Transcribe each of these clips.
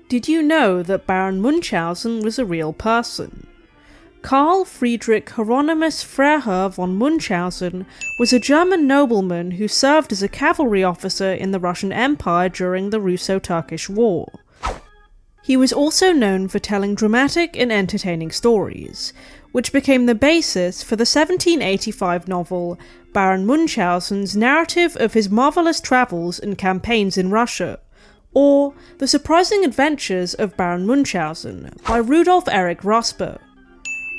Did you know that Baron Munchausen was a real person? Karl Friedrich Hieronymus Freiherr von Munchausen was a German nobleman who served as a cavalry officer in the Russian Empire during the Russo-Turkish War. He was also known for telling dramatic and entertaining stories, which became the basis for the 1785 novel Baron Munchausen's narrative of his marvellous travels and campaigns in Russia, or The Surprising Adventures of Baron Munchausen by Rudolf Erich Raspe.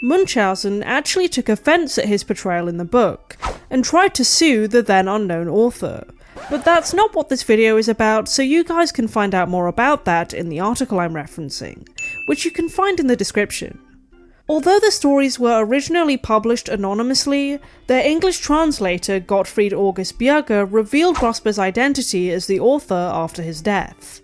Munchausen actually took offence at his portrayal in the book, and tried to sue the then unknown author. But that's not what this video is about, so you guys can find out more about that in the article I'm referencing, which you can find in the description. Although the stories were originally published anonymously, their English translator Gottfried August Bjerge revealed Raspe's identity as the author after his death.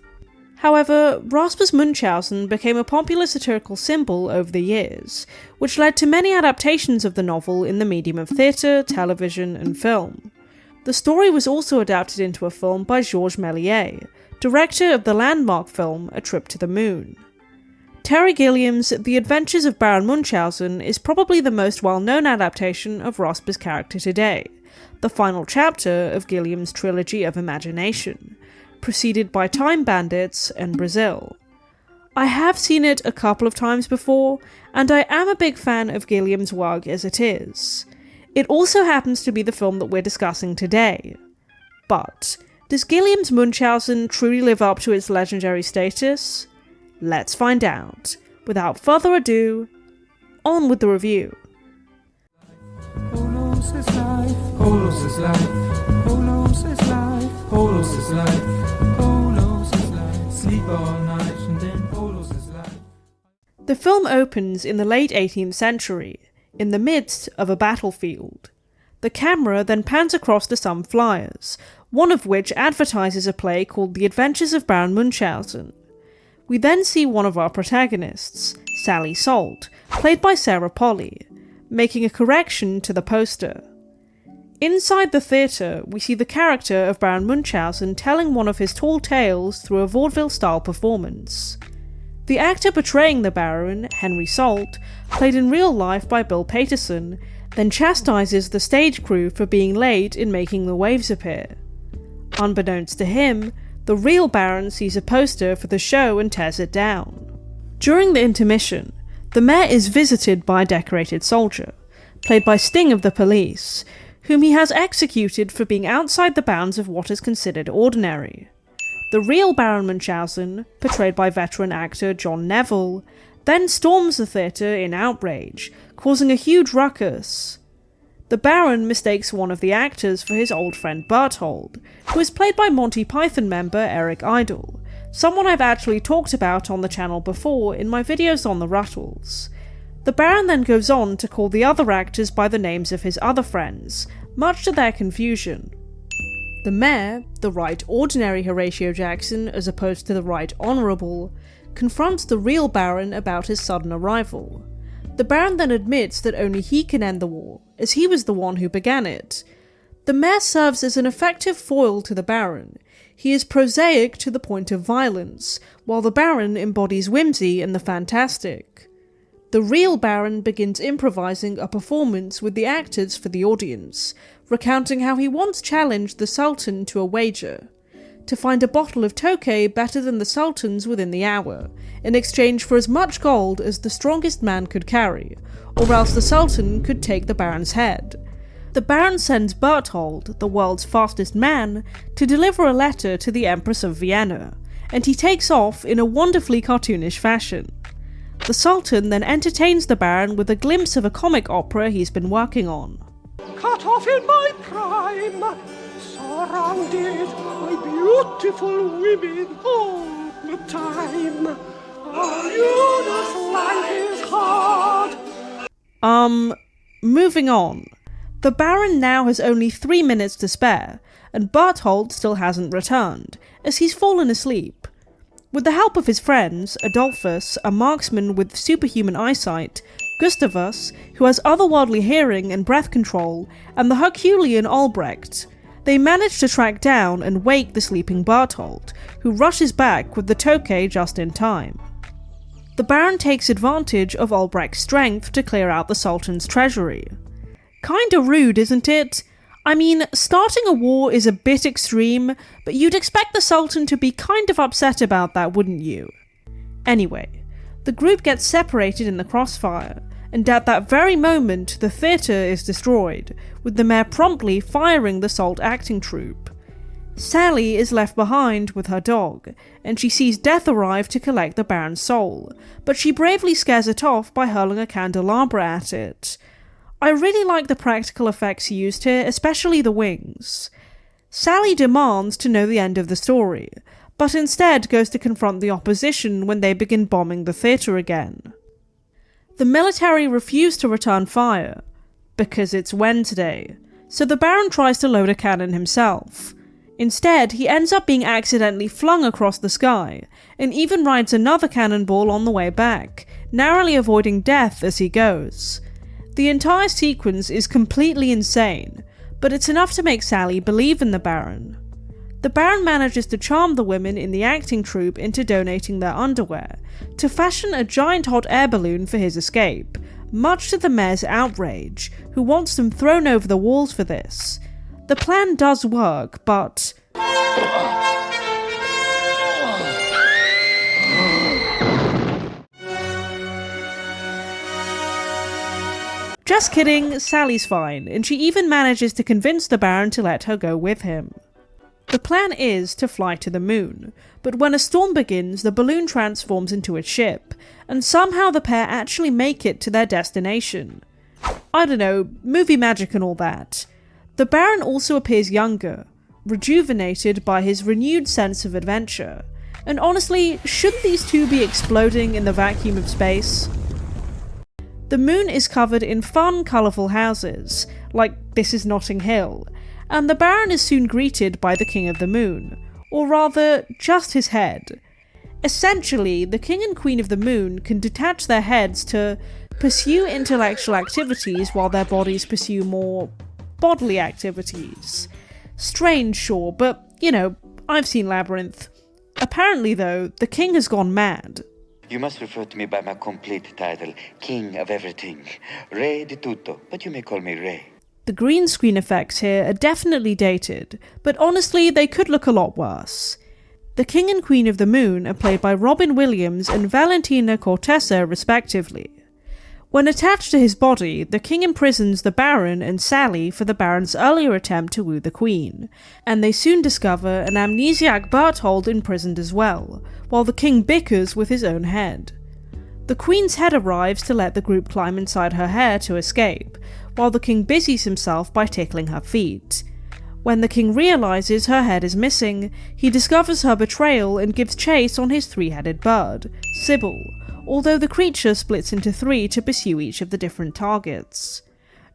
However, Raspe's Munchausen became a popular satirical symbol over the years, which led to many adaptations of the novel in the medium of theatre, television, and film. The story was also adapted into a film by Georges Méliès, director of the landmark film A Trip to the Moon. Terry Gilliam's The Adventures of Baron Munchausen is probably the most well-known adaptation of Raspe's character today, the final chapter of Gilliam's trilogy of imagination, preceded by Time Bandits and Brazil. I have seen it a couple of times before, and I am a big fan of Gilliam's work as it is. It also happens to be the film that we're discussing today. But, does Gilliam's Munchausen truly live up to its legendary status? Let's find out. Without further ado, on with the review. Polos is life, Polos is life, Polos is life, Polos is life, Polos is life, sleep all night and then Polos is life. The film opens in the late 18th century, in the midst of a battlefield. The camera then pans across to some flyers, one of which advertises a play called The Adventures of Baron Munchausen. We then see one of our protagonists, Sally Salt, played by Sarah Polley, making a correction to the poster. Inside the theatre, we see the character of Baron Munchausen telling one of his tall tales through a vaudeville-style performance. The actor portraying the Baron, Henry Salt, played in real life by Bill Paterson, then chastises the stage crew for being late in making the waves appear. Unbeknownst to him, the real Baron sees a poster for the show and tears it down. During the intermission, the mayor is visited by a decorated soldier, played by Sting of the Police, whom he has executed for being outside the bounds of what is considered ordinary. The real Baron Munchausen, portrayed by veteran actor John Neville, then storms the theatre in outrage, causing a huge ruckus. The Baron mistakes one of the actors for his old friend Berthold, who is played by Monty Python member Eric Idle, someone I've actually talked about on the channel before in my videos on the Ruttles. The Baron then goes on to call the other actors by the names of his other friends, much to their confusion. The mayor, the right ordinary Horatio Jackson as opposed to the right honourable, confronts the real Baron about his sudden arrival. The Baron then admits that only he can end the war, as he was the one who began it. The mayor serves as an effective foil to the Baron. He is prosaic to the point of violence, while the Baron embodies whimsy and the fantastic. The real Baron begins improvising a performance with the actors for the audience, recounting how he once challenged the Sultan to a wager, to find a bottle of Tokay better than the Sultan's within the hour, in exchange for as much gold as the strongest man could carry, or else the Sultan could take the Baron's head. The Baron sends Berthold, the world's fastest man, to deliver a letter to the Empress of Vienna, and he takes off in a wonderfully cartoonish fashion. The Sultan then entertains the Baron with a glimpse of a comic opera he's been working on. Cut off in my prime, surrounded by beautiful women all the time. This life is hard. Moving on. The Baron now has only 3 minutes to spare, and Berthold still hasn't returned, as he's fallen asleep. With the help of his friends, Adolphus, a marksman with superhuman eyesight, Gustavus, who has otherworldly hearing and breath control, and the Herculean Albrecht, they manage to track down and wake the sleeping Berthold, who rushes back with the Tokay just in time. The Baron takes advantage of Albrecht's strength to clear out the Sultan's treasury. Kinda rude, isn't it? I mean, starting a war is a bit extreme, but you'd expect the Sultan to be kind of upset about that, wouldn't you? Anyway, the group gets separated in the crossfire, and at that very moment the theatre is destroyed, with the mayor promptly firing the Salt acting troupe. Sally is left behind with her dog, and she sees Death arrive to collect the Baron's soul, but she bravely scares it off by hurling a candelabra at it. I really like the practical effects used here, especially the wings. Sally demands to know the end of the story, but instead goes to confront the opposition when they begin bombing the theatre again. The military refuse to return fire, because it's Wednesday, so the Baron tries to load a cannon himself. Instead, he ends up being accidentally flung across the sky, and even rides another cannonball on the way back, narrowly avoiding death as he goes. The entire sequence is completely insane, but it's enough to make Sally believe in the Baron. The Baron manages to charm the women in the acting troupe into donating their underwear, to fashion a giant hot air balloon for his escape, much to the mayor's outrage, who wants them thrown over the walls for this. The plan does work, but... Just kidding, Sally's fine, and she even manages to convince the Baron to let her go with him. The plan is to fly to the moon, but when a storm begins, the balloon transforms into a ship, and somehow the pair actually make it to their destination. I don't know, movie magic and all that. The Baron also appears younger, rejuvenated by his renewed sense of adventure, and honestly, shouldn't these two be exploding in the vacuum of space? The moon is covered in fun, colourful houses, like This Is Notting Hill, and the Baron is soon greeted by the King of the Moon, or rather, just his head. Essentially, the King and Queen of the Moon can detach their heads to pursue intellectual activities while their bodies pursue more bodily activities. Strange, sure, but, you know, I've seen Labyrinth. Apparently, though, the king has gone mad. You must refer to me by my complete title, King of Everything. Re di tutto, but you may call me Re. The green screen effects here are definitely dated, but honestly, they could look a lot worse. The King and Queen of the Moon are played by Robin Williams and Valentina Cortesa, respectively. When attached to his body, the king imprisons the Baron and Sally for the Baron's earlier attempt to woo the Queen, and they soon discover an amnesiac Berthold imprisoned as well, while the king bickers with his own head. The Queen's head arrives to let the group climb inside her hair to escape, while the king busies himself by tickling her feet. When the king realizes her head is missing, he discovers her betrayal and gives chase on his three-headed bird, Sybil, although the creature splits into three to pursue each of the different targets.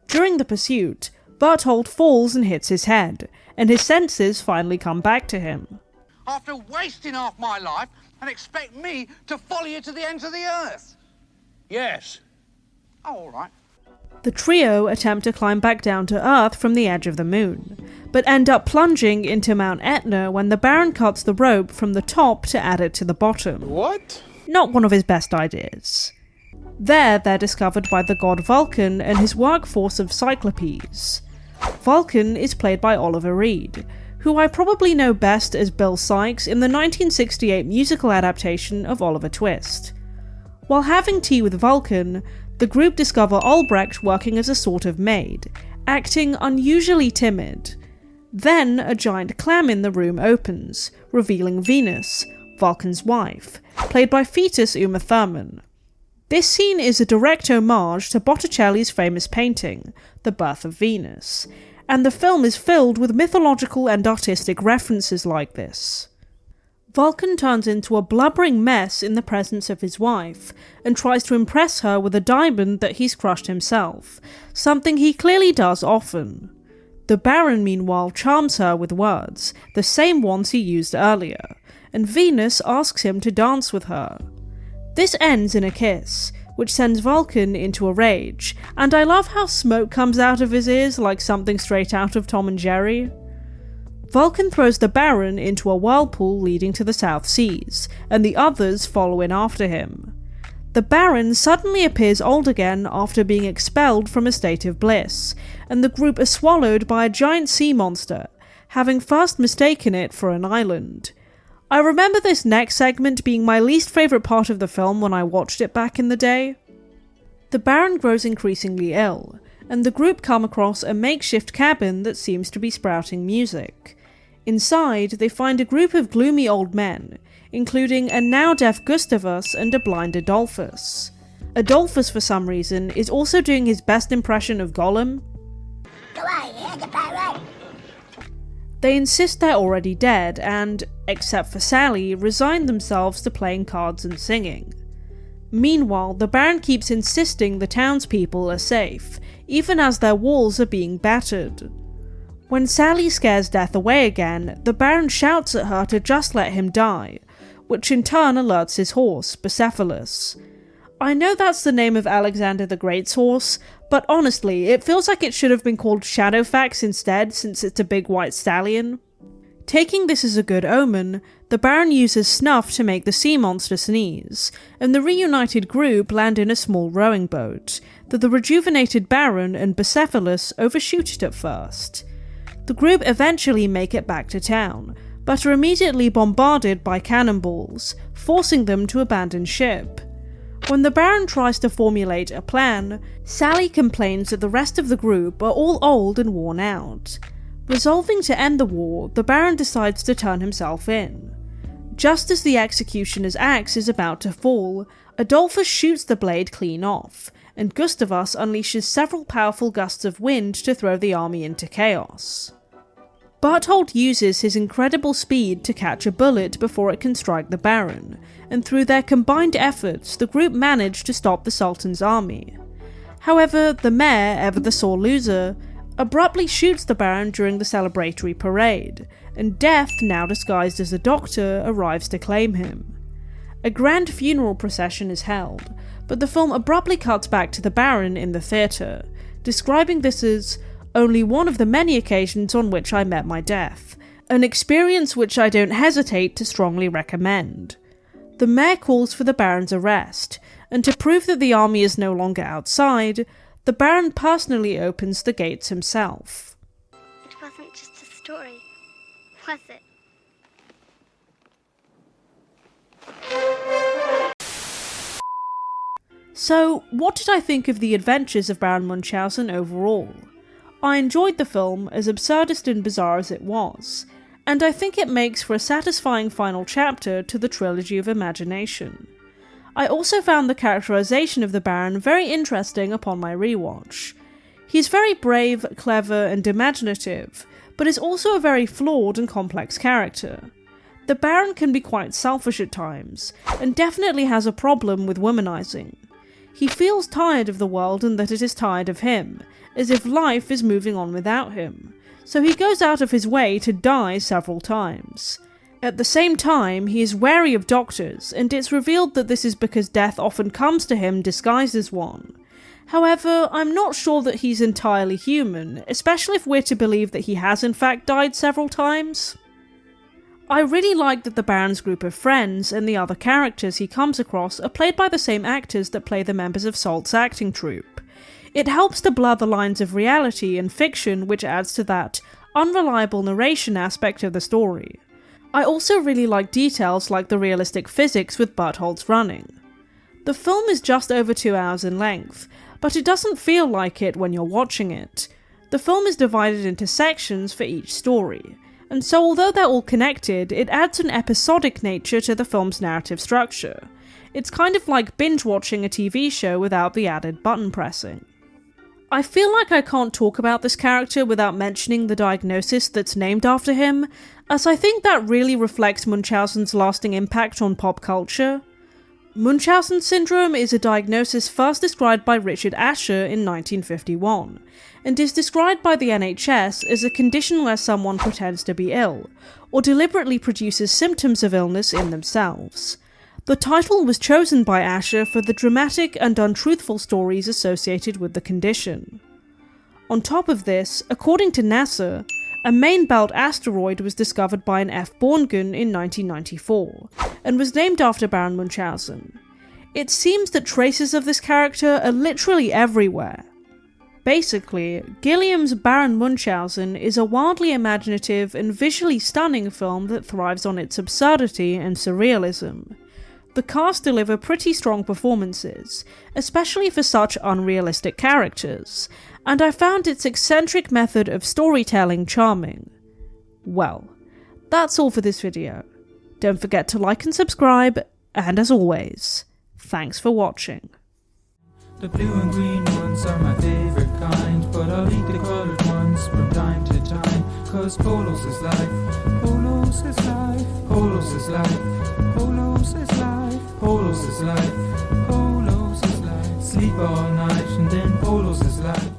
During the pursuit, Berthold falls and hits his head, and his senses finally come back to him. After wasting half my life and expect me to follow you to the ends of the earth? Yes. Oh, all right. The trio attempt to climb back down to Earth from the edge of the moon, but end up plunging into Mount Etna when the Baron cuts the rope from the top to add it to the bottom. What? Not one of his best ideas. There, they're discovered by the god Vulcan and his workforce of Cyclopes. Vulcan is played by Oliver Reed, who I probably know best as Bill Sikes in the 1968 musical adaptation of Oliver Twist. While having tea with Vulcan, the group discover Albrecht working as a sort of maid, acting unusually timid. Then a giant clam in the room opens, revealing Venus, Vulcan's wife, played by fetus Uma Thurman. This scene is a direct homage to Botticelli's famous painting, The Birth of Venus, and the film is filled with mythological and artistic references like this. Vulcan turns into a blubbering mess in the presence of his wife, and tries to impress her with a diamond that he's crushed himself, something he clearly does often. The Baron, meanwhile, charms her with words, the same ones he used earlier, and Venus asks him to dance with her. This ends in a kiss, which sends Vulcan into a rage, and I love how smoke comes out of his ears like something straight out of Tom and Jerry. Vulcan throws the Baron into a whirlpool leading to the South Seas, and the others follow in after him. The Baron suddenly appears old again after being expelled from a state of bliss, and the group is swallowed by a giant sea monster, having first mistaken it for an island. I remember this next segment being my least favourite part of the film when I watched it back in the day. The Baron grows increasingly ill, and the group come across a makeshift cabin that seems to be sprouting music. Inside, they find a group of gloomy old men, including a now-deaf Gustavus and a blind Adolphus. Adolphus, for some reason, is also doing his best impression of Gollum. They insist they're already dead and, except for Sally, resign themselves to playing cards and singing. Meanwhile, the Baron keeps insisting the townspeople are safe, even as their walls are being battered. When Sally scares death away again, the Baron shouts at her to just let him die, which in turn alerts his horse, Bucephalus. I know that's the name of Alexander the Great's horse, but honestly, it feels like it should have been called Shadowfax instead, since it's a big white stallion. Taking this as a good omen, the Baron uses snuff to make the sea monster sneeze, and the reunited group land in a small rowing boat, though the rejuvenated Baron and Bucephalus overshoot it at first. The group eventually make it back to town, but are immediately bombarded by cannonballs, forcing them to abandon ship. When the Baron tries to formulate a plan, Sally complains that the rest of the group are all old and worn out. Resolving to end the war, the Baron decides to turn himself in. Just as the executioner's axe is about to fall, Adolphus shoots the blade clean off, and Gustavus unleashes several powerful gusts of wind to throw the army into chaos. Berthold uses his incredible speed to catch a bullet before it can strike the Baron, and through their combined efforts, the group manage to stop the Sultan's army. However, the mayor, ever the sore loser, abruptly shoots the Baron during the celebratory parade, and Death, now disguised as a doctor, arrives to claim him. A grand funeral procession is held, but the film abruptly cuts back to the Baron in the theatre, describing this as only one of the many occasions on which I met my death, an experience which I don't hesitate to strongly recommend. The mayor calls for the Baron's arrest, and to prove that the army is no longer outside, the Baron personally opens the gates himself. It wasn't just a story, was it? So, what did I think of the Adventures of Baron Munchausen overall? I enjoyed the film, as absurdist and bizarre as it was, and I think it makes for a satisfying final chapter to the trilogy of imagination. I also found the characterization of the Baron very interesting upon my rewatch. He's very brave, clever, and imaginative, but is also a very flawed and complex character. The Baron can be quite selfish at times, and definitely has a problem with womanizing. He feels tired of the world and that it is tired of him, as if life is moving on without him, so he goes out of his way to die several times. At the same time, he is wary of doctors, and it's revealed that this is because death often comes to him disguised as one. However, I'm not sure that he's entirely human, especially if we're to believe that he has in fact died several times. I really like that the Baron's group of friends and the other characters he comes across are played by the same actors that play the members of Salt's acting troupe. It helps to blur the lines of reality and fiction, which adds to that unreliable narration aspect of the story. I also really like details like the realistic physics with Berthold's running. The film is just over 2 hours in length, but it doesn't feel like it when you're watching it. The film is divided into sections for each story, and so although they're all connected, it adds an episodic nature to the film's narrative structure. It's kind of like binge-watching a TV show without the added button pressing. I feel like I can't talk about this character without mentioning the diagnosis that's named after him, as I think that really reflects Munchausen's lasting impact on pop culture. Munchausen syndrome is a diagnosis first described by Richard Asher in 1951, and is described by the NHS as a condition where someone pretends to be ill, or deliberately produces symptoms of illness in themselves. The title was chosen by Asher for the dramatic and untruthful stories associated with the condition. On top of this, according to NASA, A main belt asteroid was discovered by an F. Borngen in 1994, and was named after Baron Munchausen. It seems that traces of this character are literally everywhere. Basically, Gilliam's Baron Munchausen is a wildly imaginative and visually stunning film that thrives on its absurdity and surrealism. The cast deliver pretty strong performances, especially for such unrealistic characters, and I found its eccentric method of storytelling charming. Well, that's all for this video. Don't forget to like and subscribe, and as always, thanks for watching. The blue and green ones are my favorite kind, but I'll eat the colored ones from time to time. Cause Polos is life, Polos is life, Polos is life, Polos is life, Polos is life, Polos is life. Sleep all night and then Polos is life.